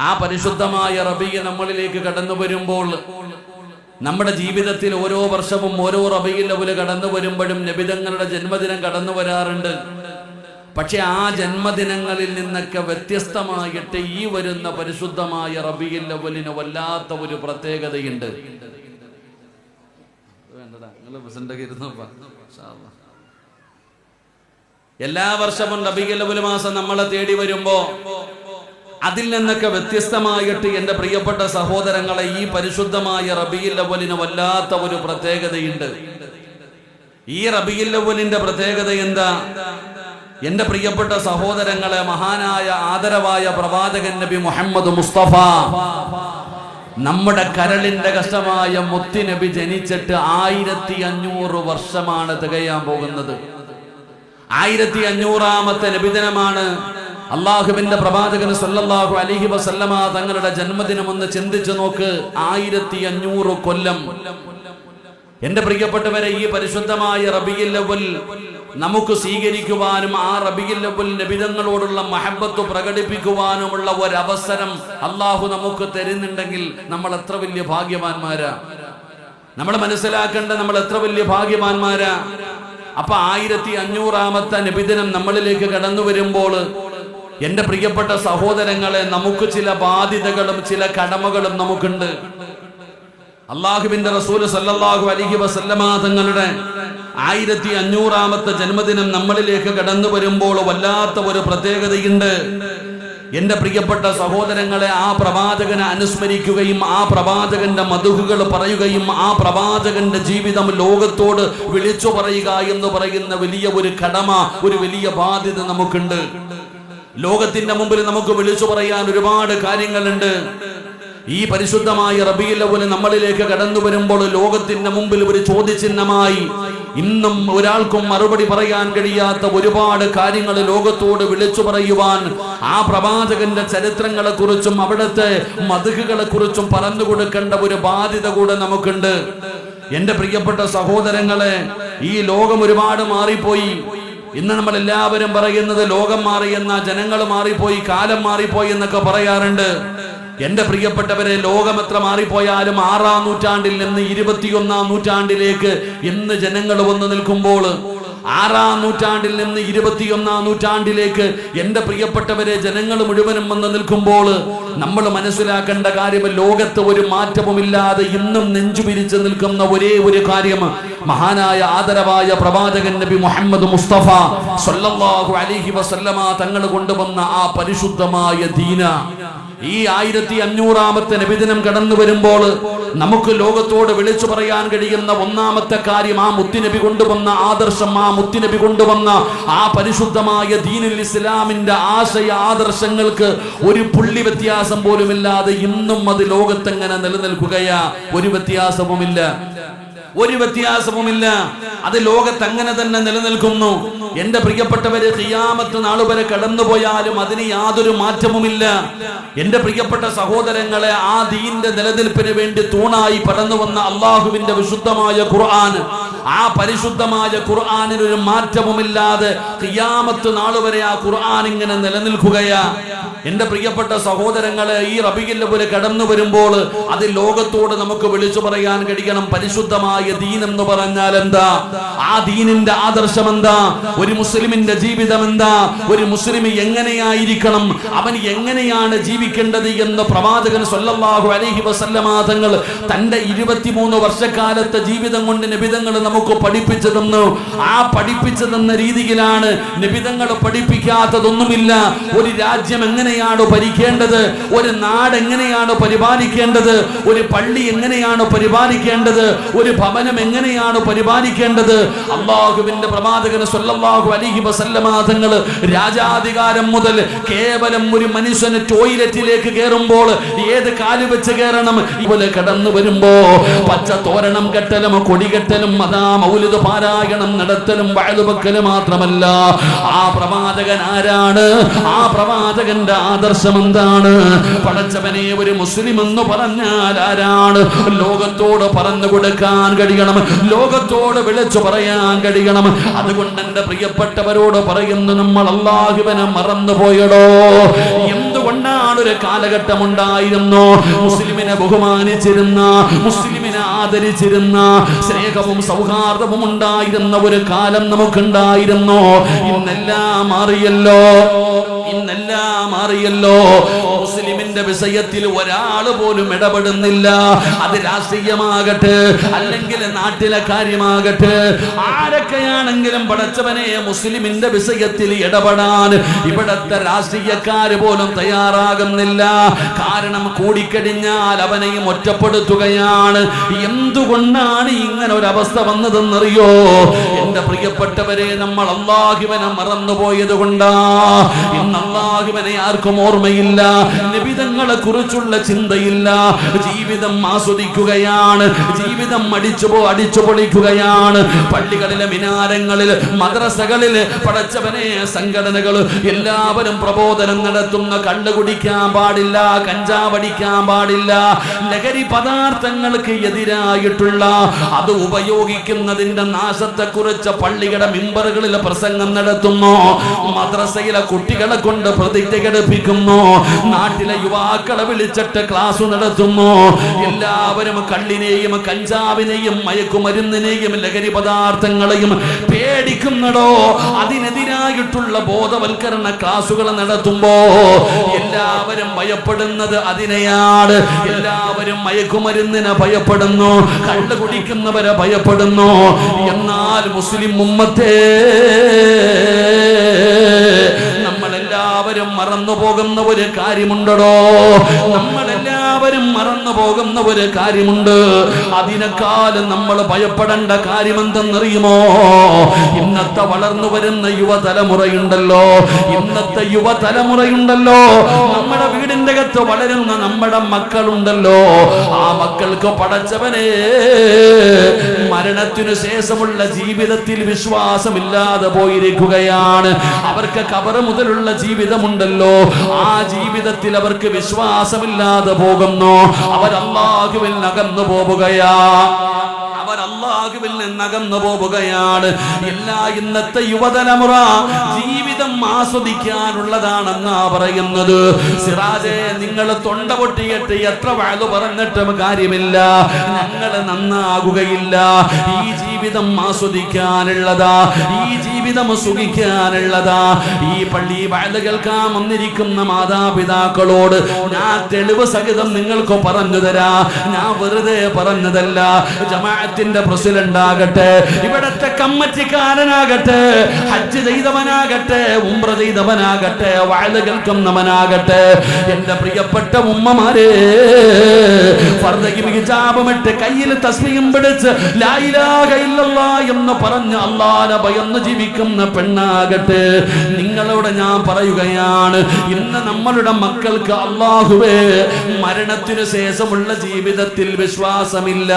ആ പരിശുദ്ധമായ റബീഉൽ നമ്മളിലേക്ക് കടന്നു വരുമ്പോൾ നമ്മുടെ ജീവിതത്തിൽ ഓരോ വർഷവും ഓരോ റബീഉൽ അവ്വൽ കടന്നു വരുമ്പോഴും നബിതങ്ങളുടെ ജന്മദിനം കടന്നു വരാറുണ്ട്. പക്ഷെ ആ ജന്മദിനങ്ങളിൽ നിന്നൊക്കെ വ്യത്യസ്തമായിട്ട് ഈ വരുന്ന പരിശുദ്ധമായ റബീഉൽ അവ്വലിന് വല്ലാത്ത ഒരു പ്രത്യേകതയുണ്ട്. എല്ലാ വർഷവും റബീഉൽ അവ്വൽ മാസം നമ്മളെ തേടി വരുമ്പോ അതിൽ നിന്നൊക്കെ വ്യത്യസ്തമായിട്ട് എൻ്റെ പ്രിയപ്പെട്ട സഹോദരങ്ങളെ ഈ പരിശുദ്ധമായ റബീഉൽ അവ്വലിന് വല്ലാത്ത ഒരു പ്രത്യേകതയുണ്ട്. ഈ റബീഉൽ അവ്വലിന്റെ പ്രത്യേകത എന്താ? എൻ്റെ പ്രിയപ്പെട്ട സഹോദരങ്ങളെ, മഹാനായ ആദരവായ പ്രവാചകൻ നബി മുഹമ്മദ് മുസ്തഫ, നമ്മുടെ കരളിന്റെ കഷ്ടമായ മുത്തി നബി ജനിച്ചിട്ട് 1500 വർഷമാണ് തികയാൻ പോകുന്നത്. 1500ാമത്തെ നബിദിനമാണ്. അള്ളാഹുവിന്റെ പ്രവാചകൻ സല്ലല്ലാഹു അലൈഹി വസല്ലമ തങ്ങളുടെ ജന്മദിനം ഒന്ന് ചിന്തിച്ചു നോക്ക്. 1500 കൊല്ലം. എന്റെ പ്രിയപ്പെട്ടവരെ, ഈ പരിശുദ്ധമായ റബീഉൽ അവ്വൽ നമുക്ക് സ്വീകരിക്കുവാനും ആ റബീഉൽ അവ്വൽ നബിതങ്ങളോടുള്ള മഹബത്ത് പ്രകടിപ്പിക്കുവാനുമുള്ള ഒരവസരം അള്ളാഹു നമുക്ക് തരുന്നുണ്ടെങ്കിൽ നമ്മൾ എത്ര വലിയ ഭാഗ്യവാന്മാരാ. നമ്മൾ മനസ്സിലാക്കേണ്ട നമ്മൾ എത്ര വലിയ ഭാഗ്യവാന്മാരാ. അപ്പൊ 1500ാമത്തെ നബിദിനം നമ്മളിലേക്ക് കടന്നു വരുമ്പോൾ എന്റെ പ്രിയപ്പെട്ട സഹോദരങ്ങളെ, നമുക്ക് ചില ബാധ്യതകളും ചില കടമകളും നമുക്കുണ്ട്. അള്ളാഹുവിന്റെ റസൂൽ സല്ലല്ലാഹു അലൈഹി വസല്ലമ തങ്ങളുടെ 1500ാമത്തെ ജന്മദിനം നമ്മളിലേക്ക് കടന്നു വരുമ്പോൾ വല്ലാത്ത ഒരു പ്രത്യേകതയുണ്ട്. എന്റെ പ്രിയപ്പെട്ട സഹോദരങ്ങളെ, ആ പ്രവാചകനെ അനുസ്മരിക്കുകയും ആ പ്രവാചകന്റെ മദ്ഹുകൾ പറയുകയും ആ പ്രവാചകന്റെ ജീവിതം ലോകത്തോട് വിളിച്ചു പറയുക എന്ന് പറയുന്ന വലിയ ഒരു കടമ, ഒരു വലിയ ബാധ്യത നമുക്കുണ്ട്. ലോകത്തിന്റെ മുമ്പിൽ നമുക്ക് വിളിച്ചു പറയാൻ ഒരുപാട് കാര്യങ്ങളുണ്ട്. ഈ പരിശുദ്ധമായ റബീഉൽ അവ്വൽ നമ്മളിലേക്ക് കടന്നു വരുമ്പോൾ ലോകത്തിന്റെ മുമ്പിൽ ഒരു ചോദ്യചിഹ്നമായി ഇന്നും ഒരാൾക്കും മറുപടി പറയാൻ കഴിയാത്ത ഒരുപാട് കാര്യങ്ങൾ ലോകത്തോട് വിളിച്ചു പറയുവാൻ ആ പ്രവാചകന്റെ ചരിത്രങ്ങളെ കുറിച്ചും അവിടുത്തെ മദ്ഹുകളെ കുറിച്ചും പറഞ്ഞു കൊടുക്കേണ്ട ഒരു ബാധ്യത കൂടെ നമുക്കുണ്ട്. എന്റെ പ്രിയപ്പെട്ട സഹോദരങ്ങളെ, ഈ ലോകം ഒരുപാട് മാറിപ്പോയി. ഇന്ന് നമ്മൾ എല്ലാവരും പറയുന്നത് ലോകം മാറിയെന്ന, ജനങ്ങൾ മാറിപ്പോയി, കാലം മാറിപ്പോയി എന്നൊക്കെ പറയാറുണ്ട്. എന്റെ പ്രിയപ്പെട്ടവരെ, ലോകം എത്ര മാറിപ്പോയാലും 6ാം നൂറ്റാണ്ടിൽ നിന്ന് 21ാം നൂറ്റാണ്ടിലേക്ക് ഇന്ന് ജനങ്ങൾ വന്നു നിൽക്കുമ്പോൾ, 6ാം നൂറ്റാണ്ടിൽ നിന്ന് 21ാം നൂറ്റാണ്ടിലേക്ക് എന്റെ പ്രിയപ്പെട്ടവരെ ജനങ്ങൾ മുഴുവനും വന്ന് നിൽക്കുമ്പോൾ നമ്മൾ മനസ്സിലാക്കേണ്ട കാര്യം, ലോകത്ത് ഒരു മാറ്റവുമില്ലാതെ ഇന്നും നെഞ്ചുപിരിച്ച് നിൽക്കുന്ന ഒരേ ഒരു കാര്യം, മഹാനായ ആദരവായ പ്രവാചകൻ നബി മുഹമ്മദ് മുസ്തഫ സല്ലല്ലാഹു അലൈഹി വസല്ലമ തങ്ങൾ കൊണ്ടുവന്ന ആ പരിശുദ്ധമായ ദീന. ഈ 1500ാമത്തെ നബിദിനം കടന്നു വരുമ്പോൾ നമുക്ക് ലോകത്തോട് വിളിച്ചു പറയാൻ കഴിയുന്ന ഒന്നാമത്തെ കാര്യം, ആ മുത്തുനബി കൊണ്ടുവന്ന ആദർശം, ആ മുത്തുനബി കൊണ്ടുവന്ന ആ പരിശുദ്ധമായ ദീനുൽ ഇസ്ലാമിന്റെ ആശയ ആദർശങ്ങൾക്ക് ഒരു പുള്ളി വ്യത്യാസം പോലുമില്ലാതെ ഇന്നും അത് ലോകത്തെങ്ങനെ നിലനിൽക്കുകയാ. ഒരു വ്യത്യാസവുമില്ല, ഒരു വ്യത്യാസവുമില്ല. അത് ലോകത്ത് അങ്ങനെ തന്നെ നിലനിൽക്കുന്നു. എന്റെ പ്രിയപ്പെട്ടവരെ, ഖിയാമത്ത് നാൾ വരെ കടന്നുപോയാലും അതിന് യാതൊരു മാറ്റവുമില്ല. എന്റെ പ്രിയപ്പെട്ട സഹോദരങ്ങളെ, ആ ദീന്റെ നിലനിൽപ്പിന് വേണ്ടി തൂണായി പടന്നു വന്ന അള്ളാഹുവിന്റെ വിശുദ്ധമായ ഖുർആൻ, ആ പരിശുദ്ധമായ ഖുർആനിന് ഒരു മാറ്റവുമില്ലാതെ ഖിയാമത്ത് നാൾ വരെ ആ ഖുർആൻ ഇങ്ങനെ നിലനിൽക്കുകയാ. എന്റെ പ്രിയപ്പെട്ട സഹോദരങ്ങളെ, ഈ റബീഉൽ അവ്വൽ കടന്നു വരുമ്പോൾ അത് ലോകത്തോട് നമുക്ക് വിളിച്ചു പറയാൻ കഴിയണം. പരിശുദ്ധമായ ദീൻ എന്ന് പറഞ്ഞാൽ എന്താ? ആ ദീനിന്റെ ആദർശം എന്താ? ഒരു മുസ്ലിമിന്റെ ജീവിതം എന്താ? ഒരു മുസ്ലിം എങ്ങനെയായിരിക്കണം, അവൻ എങ്ങനെയാണ് ജീവിക്കേണ്ടത് എന്ന് പ്രവാചകൻ സല്ലല്ലാഹു അലൈഹി വസല്ലമ തങ്ങൾ തന്റെ 23 വർഷക്കാലത്തെ ജീവിതം കൊണ്ട് നബിതങ്ങൾ നമുക്ക് പഠിപ്പിച്ചു തന്നു. ആ പഠിപ്പിച്ചു തന്ന രീതിയിലാണ്. നബിതങ്ങൾ പഠിപ്പിക്കാത്തതൊന്നുമില്ല. ഒരു രാജ്യം എങ്ങനെയാണ് ഭരിക്കേണ്ടത്, ഒരു നാട് എങ്ങനെയാണ് പരിപാലിക്കേണ്ടത്, ഒരു പള്ളി എങ്ങനെയാണ് പരിപാലിക്കേണ്ടത്, ഒരു ഭവനം എങ്ങനെയാണ് പരിപാലിക്കേണ്ടത്, അല്ലാഹുവിന്റെ പ്രവാചകൻ സല്ലല്ലാഹു അലൈഹി വസല്ലമ തങ്ങൾ രാജാധികാരം മുതൽ കേവലം ഒരു മനുഷ്യന് ടോയ്ലറ്റിലേക്ക് കയറുമ്പോൾ ഏത് കാല് വെച്ച് കയറണം, ഇതുപോലെ കടന്നു വരുമ്പോ പച്ച തോരണം കെട്ടലും കൊടികെട്ടലും അതാ മൗലിദ് പാരായണം നടത്തലും വഅദ് വെക്കലും മാത്രമല്ല, ആ പ്രവാചകൻ ആരാണ്, ആ പ്രവാചകന്റെ ആദർശം എന്താണ്, പടച്ചവനെ ഒരു മുസ്ലിം എന്ന് പറഞ്ഞാൽ ആരാണ്, ലോകത്തോട് പറഞ്ഞു കൊടുക്കാൻ കഴിയണം, ലോകത്തോട് വിളിച്ചു പറയാൻ കഴിയണം. അതുകൊണ്ട് എന്റെ പ്രിയപ്പെട്ടവരോട് പറയുന്നു, നമ്മൾ അല്ലാഹുവിനെ മറന്നുപോയടോ. എന്തുകൊണ്ട് പണ്ടാണ് ഒരു കാലഘട്ടമുണ്ടായിരുന്നു. മുസ്ലിമിനെ ബഹുമാനിച്ചിരുന്ന, മുസ്ലിമിനെ ആദരിച്ചിരുന്ന, സ്നേഹവും സൗഹാർദ്ദവും ഉണ്ടായിരുന്ന ഒരു കാലം നമുക്കുണ്ടായിരുന്നു. ഇന്നെല്ലാം മാറിയല്ലോ, ഇന്നെല്ലാം മാറിയല്ലോ. മുസ്ലിമിന്റെ വിഷയത്തിൽ ഒരാൾ പോലും ഇടപെടുന്നില്ല. അത് രാഷ്ട്രീയമാകട്ടെ, അല്ലെങ്കിൽ നാട്ടിലെ കാര്യമാകട്ടെ, ആരൊക്കെയാണെങ്കിലും പടച്ചവനെ മുസ്ലിമിന്റെ വിഷയത്തിൽ ഇടപെടാൻ ഇവിടത്തെ രാഷ്ട്രീയക്കാര് പോലും തയ്യാറാകുന്നില്ല. കാരണം കൂടിക്കഴിഞ്ഞാൽ അവനെയും ഒറ്റപ്പെടുത്തുകയാണ്. എന്തുകൊണ്ടാണ് ഇങ്ങനെ ഒരു അവസ്ഥ വന്നതെന്നറിയോ? എന്റെ പ്രിയപ്പെട്ടവരെ, നമ്മൾ അല്ലാഹുവിനെ മറന്നുപോയത് കൊണ്ടാ. ഇന്ന് അല്ലാഹുവിനെ ആർക്കും ഓർമ്മയില്ല, നബിതങ്ങളെ കുറിച്ചുള്ള ചിന്തയില്ല. ജീവിതം ആസ്വദിക്കുകയാണ്, ജീവിതം അടിച്ചു പൊളിക്കുകയാണ്. പള്ളികളിലെ മിനാരങ്ങളിൽ, മദ്രസകളിൽ പടച്ചവനെ സംഘടനകൾ എല്ലാവരും പ്രബോധനം നടത്തുന്ന കള്ള് കുടിക്കാൻ പാടില്ല, കഞ്ചാവടിക്കാൻ പാടില്ല, ലഹരി പദാർത്ഥങ്ങൾക്ക് എതിരായിട്ടുള്ള അത് ഉപയോഗിക്കുന്നതിന്റെ നാശത്തെക്കുറിച്ച് പള്ളിയുടെ മിമ്പറുകളിൽ പ്രസംഗം നടത്തുന്നു. മദ്രസയിലെ കുട്ടികളെ കൊണ്ട് പ്രതിജ്ഞ എടുപ്പിക്കുന്നു. നാട്ടിലെ യുവാക്കളെ വിളിച്ചിട്ട് ക്ലാസ് നടത്തുന്നു. എല്ലാവരും കള്ളിനെയും കഞ്ചാവിനെയും മയക്കുമരുന്നിനെയും ലഹരി പദാർത്ഥങ്ങളെയും പേടിക്കുന്നടോ. അതിനെതിരായിട്ടുള്ള ബോധവൽക്കരണ ക്ലാസുകൾ നടത്തുമ്പോ എല്ലാവരും ഭയപ്പെടുന്നത് അതിനെയാണ്. എല്ലാവരും മയക്കുമരുന്നിനെ ഭയപ്പെടുന്നു, കള്ള് കുടിക്കുന്നവരെ ഭയപ്പെടുന്നു. എന്നാൽ മുസ്ലിം ഉമ്മത്തെ നമ്മളെല്ലാവരും മറന്നു പോകുന്ന ഒരു കാര്യമുണ്ടോ? നമ്മളെല്ലാവരും മറന്നു പോകുന്ന ഒരു കാര്യമുണ്ട്. അതിനേക്കാളും നമ്മൾ ഭയപ്പെടേണ്ട കാര്യം എന്തെന്നറിയുമോ? ഇന്നത്തെ വളർന്നു വരുന്ന യുവതലമുറയുണ്ടല്ലോ, ഇന്നത്തെ യുവതലമുറയുണ്ടല്ലോ, നമ്മുടെ വീടിന്റെ അകത്ത് വളരുന്ന നമ്മുടെ മക്കളുണ്ടല്ലോ, ആ മക്കൾക്ക് പടച്ചവനെ മരണത്തിനു ശേഷമുള്ള ജീവിതത്തിൽ വിശ്വാസമില്ലാതെ പോയിരിക്കുകയാണ്. അവർക്ക് ഖബർ മുതലുള്ള ജീവിതമുണ്ടല്ലോ, ആ ജീവിതത്തിൽ അവർക്ക് വിശ്വാസമില്ലാതെ പോകുന്നു. അവർ അല്ലാഹുവിൽ അകന്നു പോവുകയാ, അവർ അല്ലാഹുവിൽ നിന്ന് അകന്നു പോവുകയാണ്. എല്ലാ ഇന്നത്തെ യുവതലമുറ ജീവിതം ആസ്വദിക്കാനുള്ളതാണെന്നാ പറയുന്നത്. സിറാജെ, നിങ്ങൾ തൊണ്ട പൊട്ടിയിട്ട് എത്ര വഅദ് പറഞ്ഞിട്ടും കാര്യമില്ല, ഞങ്ങൾ നന്നാകുകയില്ല. ഈ ജീവിതം ആസ്വദിക്കാനുള്ളതാ, ഈ ജീവിതം സുഖിക്കാനുള്ളതാ. ഈ പള്ളി വഅദ് കേൾക്കാൻ വന്നിരിക്കുന്ന മാതാപിതാക്കളോട് ഞാൻ തെളിവ് സഹിതം നിങ്ങൾക്ക് പറഞ്ഞു തരാ. ഞാൻ വെറുതെ പറഞ്ഞതല്ല. ജമാഅത്തിന്റെ പ്രസിഡന്റ് ആകട്ടെ, ഇവിടത്തെ കമ്മിറ്റിക്കാരനാകട്ടെ, ഹജ്ജ് ചെയ്തവനാകട്ടെ, ഉംറ ചെയ്തവനാകട്ടെ, വഅദ് കേൾക്കുന്നവനാകട്ടെ, എന്റെ പ്രിയപ്പെട്ട ഉമ്മമാരെ, ഫർദയും ഹിജാബുമിട്ട് കയ്യിൽ തസ്ബീഹും പിടിച്ച് ലാ ഇലാഹ ഇല്ലല്ലാഹ് എന്ന് പറഞ്ഞ് അല്ലാഹനെ ഭയന്ന് ജീവിക്കുന്ന പെണ്ണാകട്ടെ, നിങ്ങളോട് ഞാൻ പറയുകയാണ്, ഇന്ന് നമ്മളുടെ മക്കൾക്ക് അല്ലാഹുവേ മരണത്തിനു ശേഷമുള്ള ജീവിതത്തിൽ വിശ്വാസമില്ല.